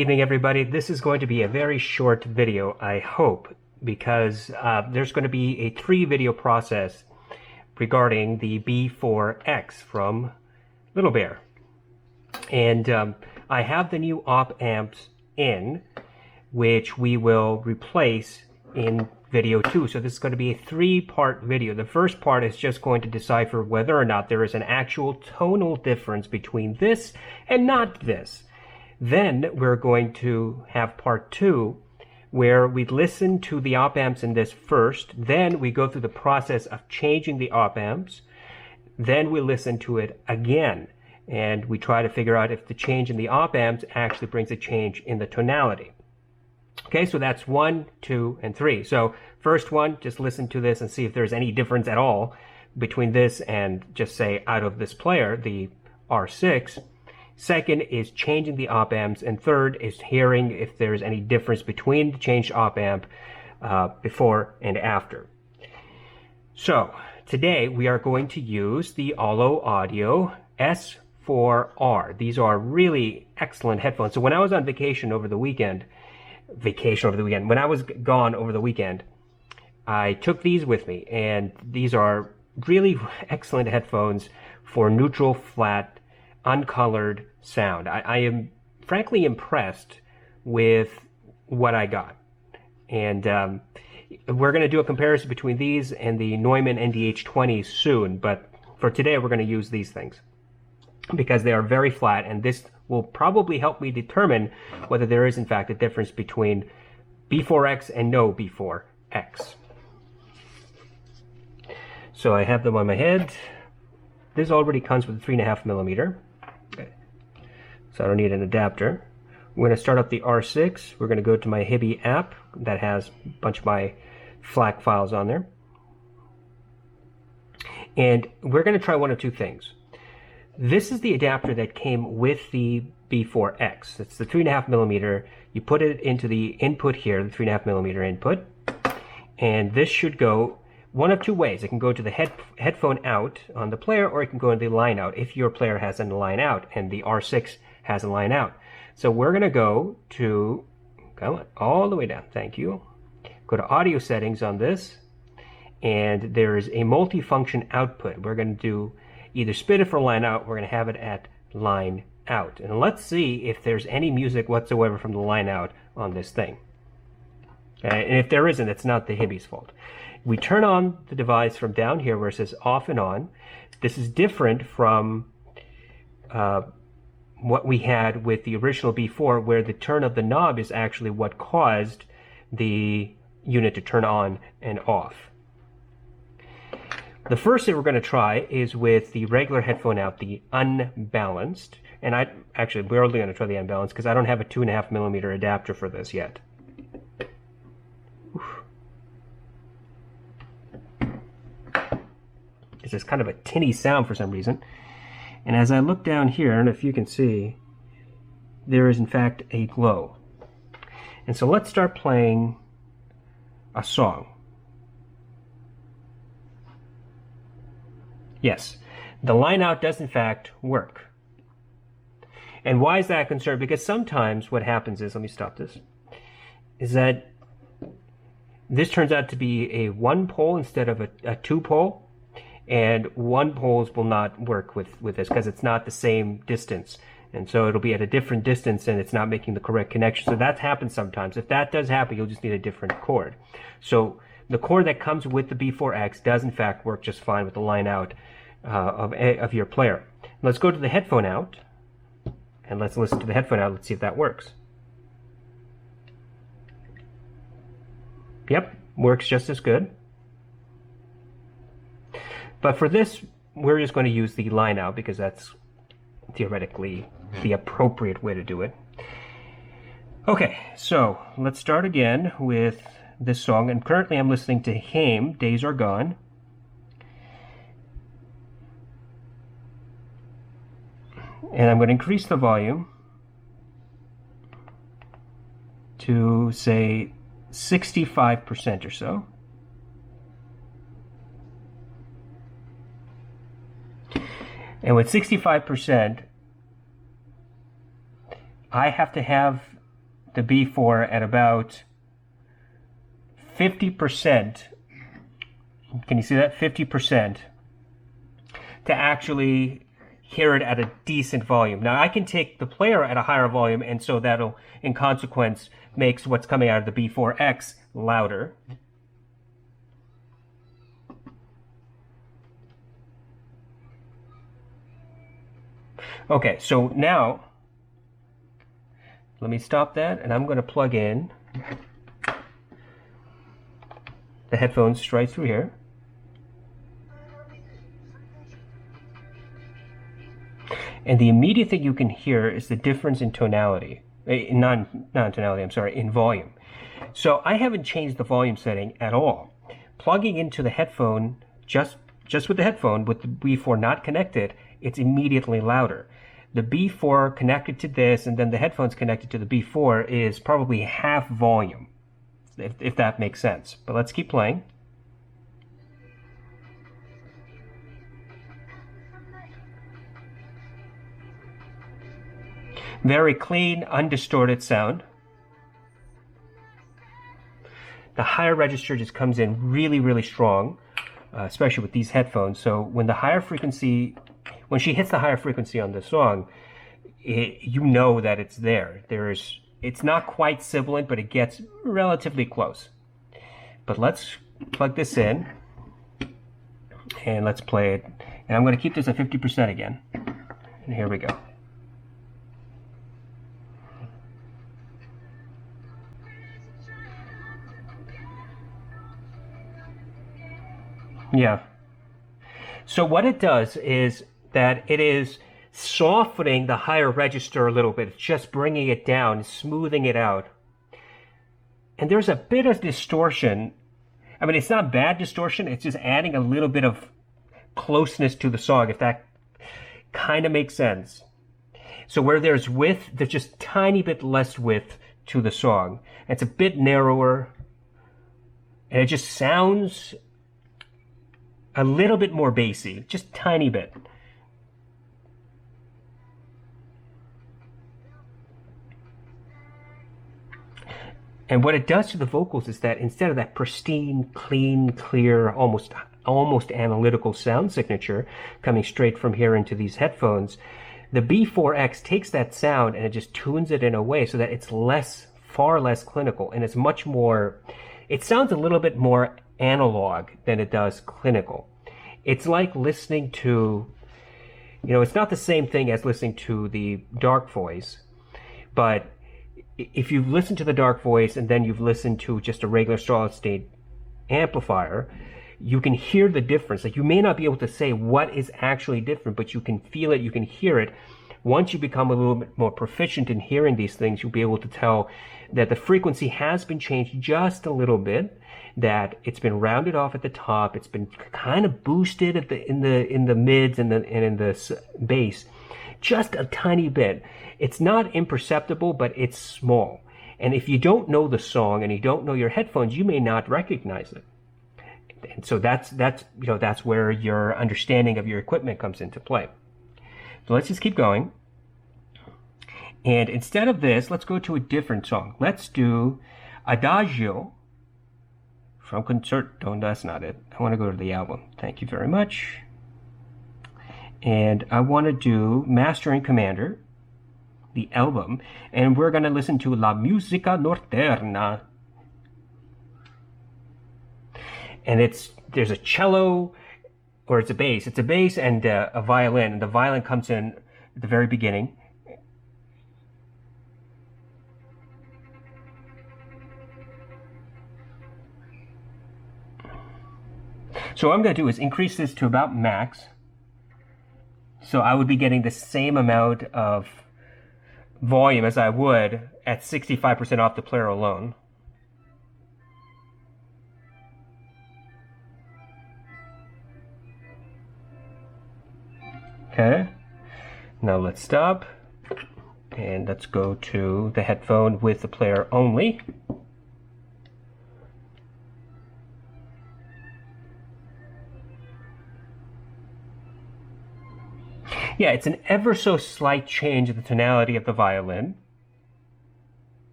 evening, everybody. This is going to be a very short video, I hope, because there's going to be a 3-video process regarding the B4X from Little Bear. And I have the new op amps in, which we will replace in video 2. So this is going to be a 3-part video. The first part is just going to decipher whether or not there is an actual tonal difference between this and not this. Then we're going to have part 2, where we listen to the op amps in this first, then we go through the process of changing the op amps, then we listen to it again, and we try to figure out if the change in the op amps actually brings a change in the tonality. Okay, so that's 1, 2, and 3. So first one, just listen to this and see if there's any difference at all between this and just say out of this player, the R6. Second is changing the op amps, and third is hearing if there's any difference between the changed op amp before and after. So today we are going to use the Allo Audio S4R. These are really excellent headphones. So when I was on vacation over the weekend, when I was gone over the weekend, I took these with me, and these are really excellent headphones for neutral, flat, uncolored sound. I am frankly impressed with what I got, and we're going to do a comparison between these and the Neumann NDH-20 soon, but for today we're going to use these things because they are very flat, and this will probably help me determine whether there is in fact a difference between B4X and no B4X. So I have them on my head. This already comes with a 3.5mm. So I don't need an adapter. We're going to start up the R6. We're going to go to my Hibby app that has a bunch of my FLAC files on there. And we're going to try one of two things. This is the adapter that came with the B4X. It's the 3.5mm. You put it into the input here, the 3.5mm input. And this should go one of two ways. It can go to the headphone out on the player, or it can go in the line out if your player has a line out and the R6 has a line out. So we're going to go to, come on, all the way down, thank you. Go to audio settings on this, and there is a multifunction output. We're going to do either split it for line out, we're going to have it at line out. And let's see if there's any music whatsoever from the line out on this thing. Okay? And if there isn't, it's not the Hibby's fault. We turn on the device from down here where it says off and on. This is different from what we had with the original B4, where the turn of the knob is actually what caused the unit to turn on and off. The first thing we're going to try is with the regular headphone out, the unbalanced. And we're only going to try the unbalanced because I don't have a 2.5mm adapter for this yet. It's just kind of a tinny sound for some reason. And as I look down here, and if you can see, there is in fact a glow. And so let's start playing a song. Yes, the line out does in fact work. And why is that a concern? Because sometimes what happens is, let me stop this, is that this turns out to be a 1-pole instead of a 2-pole. And 1 poles will not work with this because it's not the same distance. And so it'll be at a different distance and it's not making the correct connection. So that happens sometimes. If that does happen, you'll just need a different cord. So the cord that comes with the B4X does in fact work just fine with the line out of your player. Let's go to the headphone out and let's listen to the headphone out. Let's see if that works. Yep, works just as good. But for this, we're just going to use the line out because that's theoretically the appropriate way to do it. Okay, so let's start again with this song. And currently I'm listening to Haim, Days Are Gone. And I'm going to increase the volume to, say, 65% or so. And with 65%, I have to have the B4 at about 50%. Can you see that? 50% to actually hear it at a decent volume. Now I can take the player at a higher volume, and so that'll, in consequence, makes what's coming out of the B4X louder. Okay, so now let me stop that, and I'm going to plug in the headphones straight through here. And the immediate thing you can hear is the difference in tonality, non-tonality, I'm sorry, in volume. So I haven't changed the volume setting at all. Plugging into the headphone, just with the headphone, with the B4 not connected, it's immediately louder. The B4 connected to this, and then the headphones connected to the B4 is probably half volume, if that makes sense. But let's keep playing. Very clean, undistorted sound. The higher register just comes in really, really strong, especially with these headphones. So when the higher frequency, when she hits the higher frequency on the song, you know that it's there. It's not quite sibilant, but it gets relatively close. But let's plug this in, and let's play it. And I'm going to keep this at 50% again. And here we go. Yeah. So what it does is that it is softening the higher register a little bit. It's just bringing it down, smoothing it out. And there's a bit of distortion. I mean, it's not bad distortion. It's just adding a little bit of closeness to the song, if that kind of makes sense. So where there's width, there's just a tiny bit less width to the song. It's a bit narrower. And it just sounds a little bit more bassy, just tiny bit. And what it does to the vocals is that instead of that pristine, clean, clear, almost analytical sound signature coming straight from here into these headphones, the B4X takes that sound and it just tunes it in a way so that it's far less clinical, and it's much more, it sounds a little bit more analog than it does clinical. It's like listening to, it's not the same thing as listening to the dark voice, but if you've listened to the dark voice and then you've listened to just a regular solid state amplifier, you can hear the difference. Like, you may not be able to say what is actually different, but you can feel it, you can hear it. Once you become a little bit more proficient in hearing these things, you'll be able to tell that the frequency has been changed just a little bit, that it's been rounded off at the top, it's been kind of boosted at in the mids and in the bass, just a tiny bit. It's not imperceptible, but it's small. And if you don't know the song and you don't know your headphones, you may not recognize it. And so that's where your understanding of your equipment comes into play. So let's just keep going. And instead of this, let's go to a different song. Let's do Adagio from Concerto. No, that's not it. I want to go to the album. Thank you very much. And I want to do Master and Commander, the album. And we're going to listen to La Musica Norterna. And there's a cello, or it's a bass. It's a bass and a violin. And the violin comes in at the very beginning. So what I'm going to do is increase this to about max. So I would be getting the same amount of volume as I would at 65% off the player alone. Okay, now let's stop and let's go to the headphone with the player only. Yeah, it's an ever so slight change in the tonality of the violin.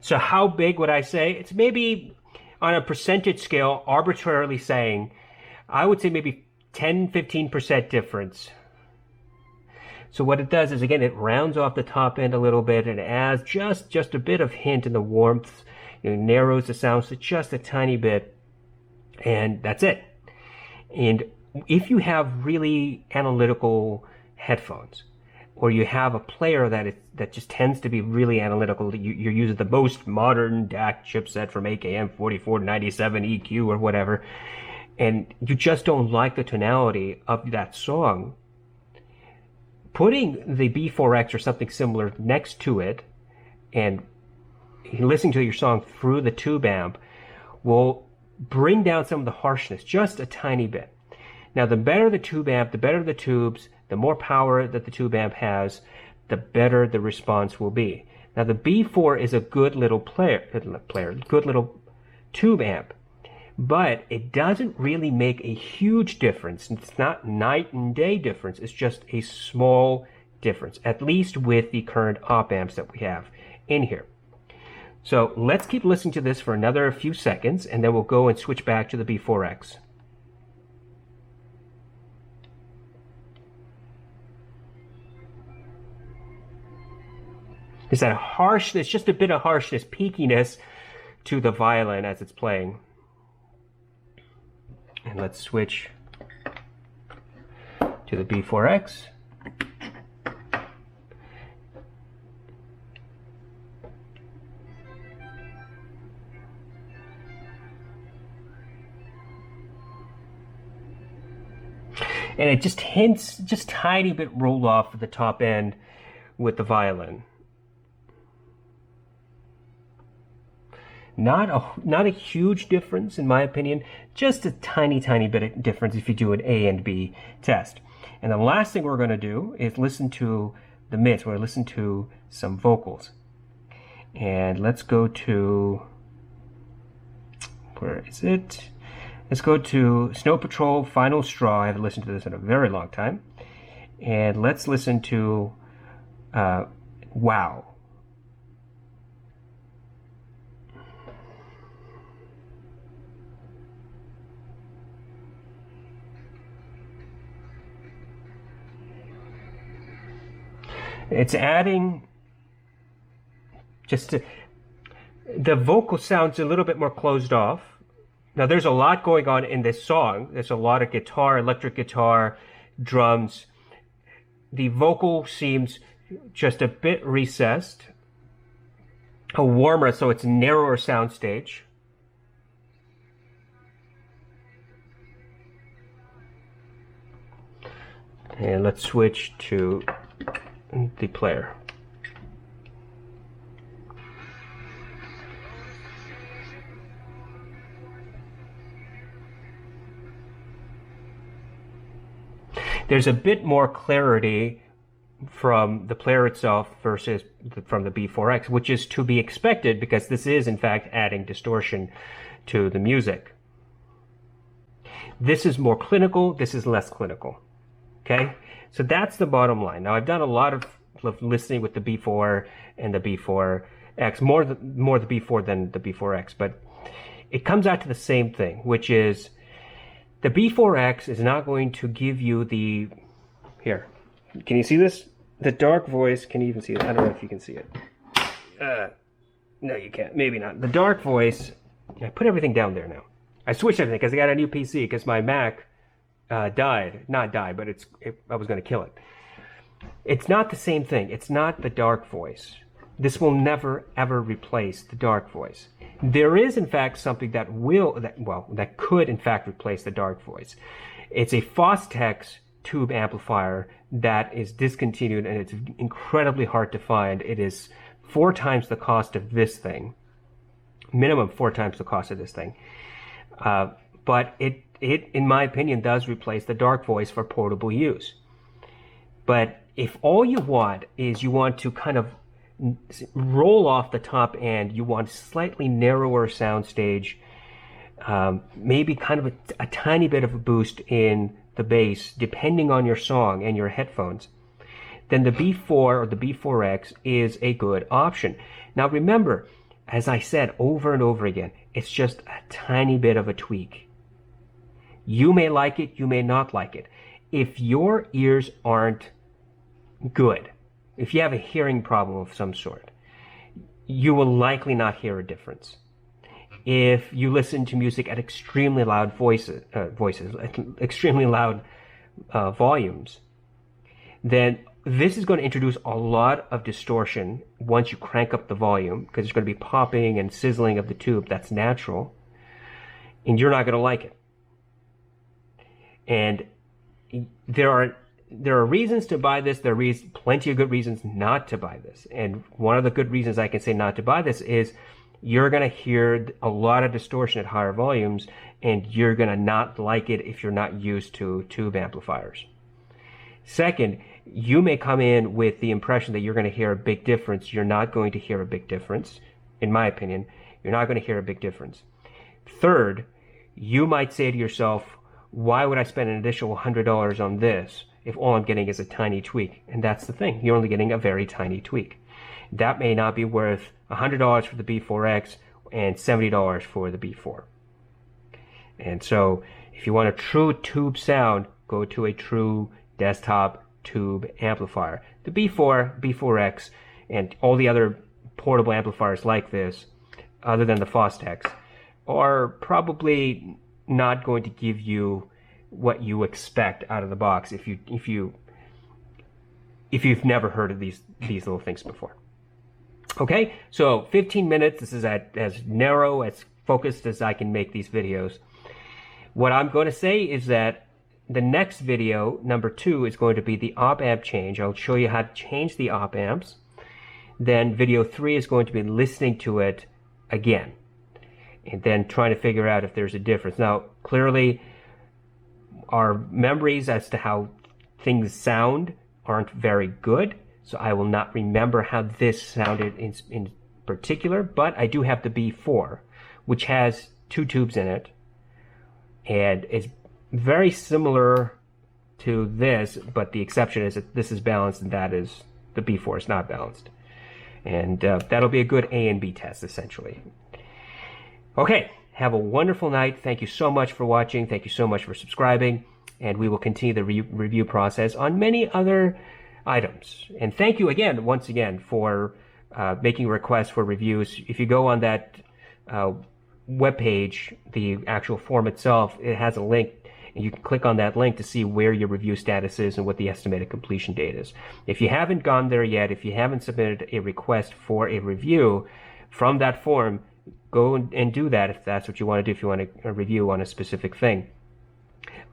So how big would I say? It's maybe on a percentage scale, arbitrarily saying, I would say maybe 10-15% difference. So what it does is, again, it rounds off the top end a little bit and adds just a bit of hint in the warmth. It narrows the sounds to just a tiny bit, and that's it. And if you have really analytical headphones, or you have a player that just tends to be really analytical, you're using the most modern DAC chipset from AKM 4497 EQ or whatever, and you just don't like the tonality of that song, putting the B4X or something similar next to it and listening to your song through the tube amp will bring down some of the harshness just a tiny bit. Now, the better the tube amp, the better the tubes, the more power that the tube amp has, the better the response will be. Now, the B4 is a good little good little tube amp, but it doesn't really make a huge difference. It's not night and day difference. It's just a small difference, at least with the current op amps that we have in here. So let's keep listening to this for another few seconds, and then we'll go and switch back to the B4X. There's that harshness, just a bit of harshness, peakiness to the violin as it's playing. And let's switch to the B4X. And it just hints, just tiny bit roll off at the top end with the violin. Not a huge difference in my opinion, just a tiny bit of difference if you do an A and B test. And the last thing we're going to do is listen to the mids. We're going to listen to some vocals. And let's go to, where is it? Let's go to Snow Patrol Final Straw. I haven't listened to this in a very long time. And let's listen to Wow. It's adding the vocal sounds a little bit more closed off. Now there's a lot going on in this song. There's a lot of guitar, electric guitar, drums. The vocal seems just a bit recessed, a warmer, so it's a narrower sound stage. And let's switch to the player. There's a bit more clarity from the player itself versus from the B4X, which is to be expected because this is in fact adding distortion to the music. This is more clinical, this is less clinical. Okay? So that's the bottom line. Now, I've done a lot of listening with the B4 and the B4X, more the B4 than the B4X, but it comes out to the same thing, which is the B4X is not going to give you the, here, can you see this? The dark voice, can you even see it? I don't know if you can see it. No, you can't, maybe not. The dark voice, I put everything down there now. I switched everything because I got a new PC because my Mac not died, but I was going to kill it. It's not the same thing. It's not the dark voice. This will never ever replace the dark voice. There is in fact something that could in fact replace the dark voice. It's a Fostex tube amplifier that is discontinued and it's incredibly hard to find. It is 4 times the cost of this thing, minimum 4 times the cost of this thing. But it, in my opinion, does replace the dark voice for portable use. But if all you want is you want to kind of roll off the top end, you want slightly narrower soundstage, maybe kind of a tiny bit of a boost in the bass, depending on your song and your headphones, then the B4 or the B4X is a good option. Now remember, as I said over and over again, it's just a tiny bit of a tweak. You may like it, you may not like it. If your ears aren't good, if you have a hearing problem of some sort, you will likely not hear a difference. If you listen to music at extremely loud extremely loud volumes, then this is going to introduce a lot of distortion once you crank up the volume, because there's going to be popping and sizzling of the tube. That's natural, and you're not going to like it. And there are reasons to buy this. There are plenty of good reasons not to buy this. And one of the good reasons I can say not to buy this is you're going to hear a lot of distortion at higher volumes, and you're going to not like it if you're not used to tube amplifiers. Second, you may come in with the impression that you're going to hear a big difference. You're not going to hear a big difference. In my opinion, you're not going to hear a big difference. Third, you might say to yourself, why would I spend an additional $100 on this if all I'm getting is a tiny tweak? And that's the thing. You're only getting a very tiny tweak. That may not be worth $100 for the B4X and $70 for the B4. And so if you want a true tube sound, go to a true desktop tube amplifier. The B4, B4X, and all the other portable amplifiers like this, other than the Fostex, are probably not going to give you what you expect out of the box if you've never heard of these little things before. Okay, so 15 minutes. This is as narrow, as focused as I can make these videos. What I'm going to say is that the next video, number 2, is going to be the op amp change. I'll show you how to change the op amps. Then video 3 is going to be listening to it again, and then trying to figure out if there's a difference. Now, clearly, our memories as to how things sound aren't very good, so I will not remember how this sounded in particular, but I do have the B4, which has 2 tubes in it, and is very similar to this, but the exception is that this is balanced and that is, the B4 is not balanced. And that'll be a good A and B test, essentially. Okay, have a wonderful night. Thank you so much for watching. Thank you so much for subscribing. And we will continue the review process on many other items. And thank you again, once again, for making requests for reviews. If you go on that webpage, the actual form itself, it has a link, and you can click on that link to see where your review status is and what the estimated completion date is. If you haven't gone there yet, if you haven't submitted a request for a review from that form, go and do that if that's what you want to do, if you want a review on a specific thing.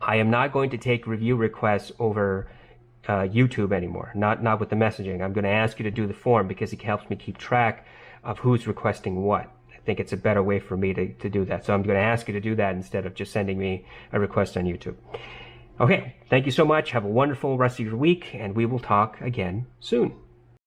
I am not going to take review requests over YouTube anymore, not with the messaging. I'm going to ask you to do the form because it helps me keep track of who's requesting what. I think it's a better way for me to do that. So I'm going to ask you to do that instead of just sending me a request on YouTube. Okay, thank you so much. Have a wonderful rest of your week, and we will talk again soon.